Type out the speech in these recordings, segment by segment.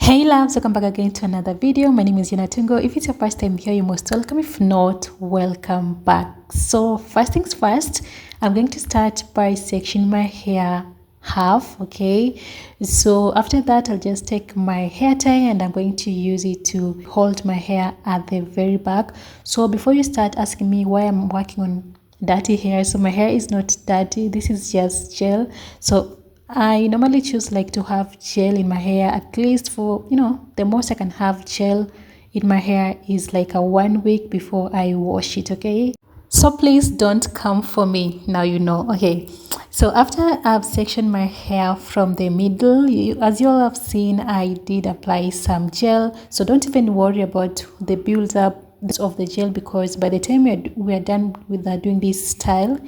Hey loves, welcome back again to another video. My name is Yanatungo. If it's your first time here, you're most welcome. If not, welcome back. So first things first, I'm going to start by sectioning my hair half. Okay, so after that I'll just take my hair tie and I'm going to use it to hold my hair at the very back. So before you start asking me why I'm working on dirty hair, so my hair is not dirty, this is just gel. So I normally choose like to have gel in my hair at least for, the most I can have gel in my hair is like a 1 week before I wash it. Okay, so please don't come for me now, okay. So after I've sectioned my hair from the middle, as you all have seen, I did apply some gel, so don't even worry about the build up of the gel, because by the time we're done with doing this style,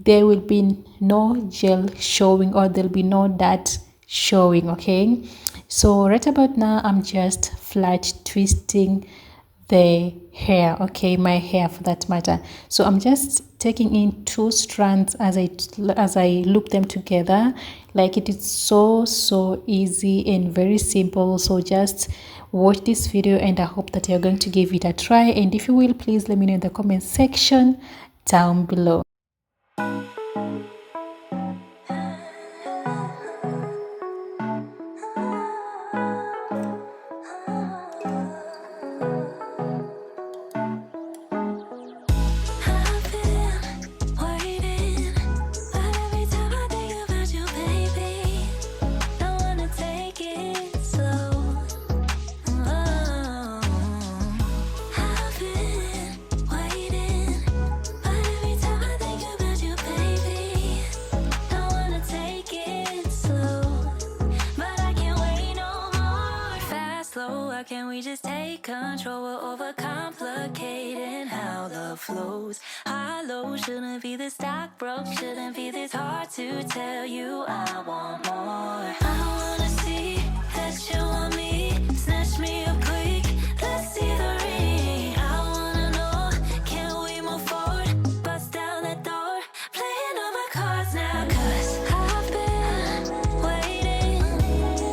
there will be no gel showing, or there'll be no dirt showing. Okay, so right about now I'm just flat twisting the hair, okay, my hair for that matter. So I'm just taking in 2 strands as I loop them together. Like, it is so easy and very simple. So just watch this video and I hope that you're going to give it a try, and if you will, please let me know in the comment section down below. Can we just take control? We're overcomplicating how love flows. High low shouldn't be this stock broke, shouldn't be this hard to tell you I want more. I wanna see that you want me, snatch me up quick, let's see the ring. I wanna know, can we move forward, bust down that door, playing all my cards now, 'cause I've been waiting,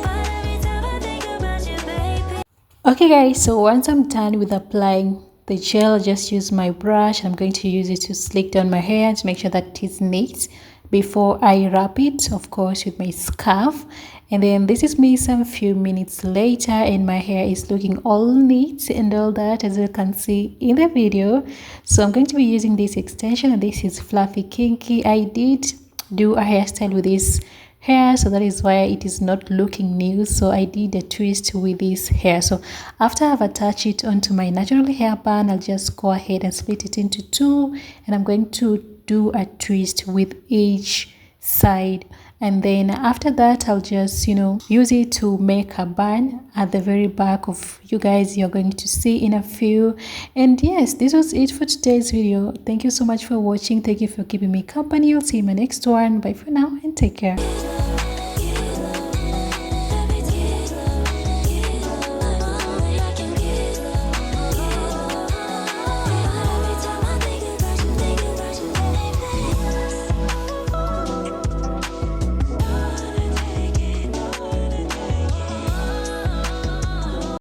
but every time I think about you, baby. Okay guys, so once I'm done with applying the gel, I'll just use my brush. I'm going to use it to slick down my hair to make sure that it is neat before I wrap it, of course, with my scarf. And then this is me some few minutes later, and my hair is looking all neat and all that, as you can see in the video. So I'm going to be using this extension, and this is Fluffy Kinky. I did do a hairstyle with this hair, so that is why it is not looking new. So I did a twist with this hair. So after I've attached it onto my natural hair band, I'll just go ahead and split it into 2, and I'm going to do a twist with each side, and then after that I'll just use it to make a bun at the very back of you guys. You're going to see in a few. And yes, this was it for today's video. Thank you so much for watching. Thank you for keeping me company. I'll see you in my next one. Bye for now and take care.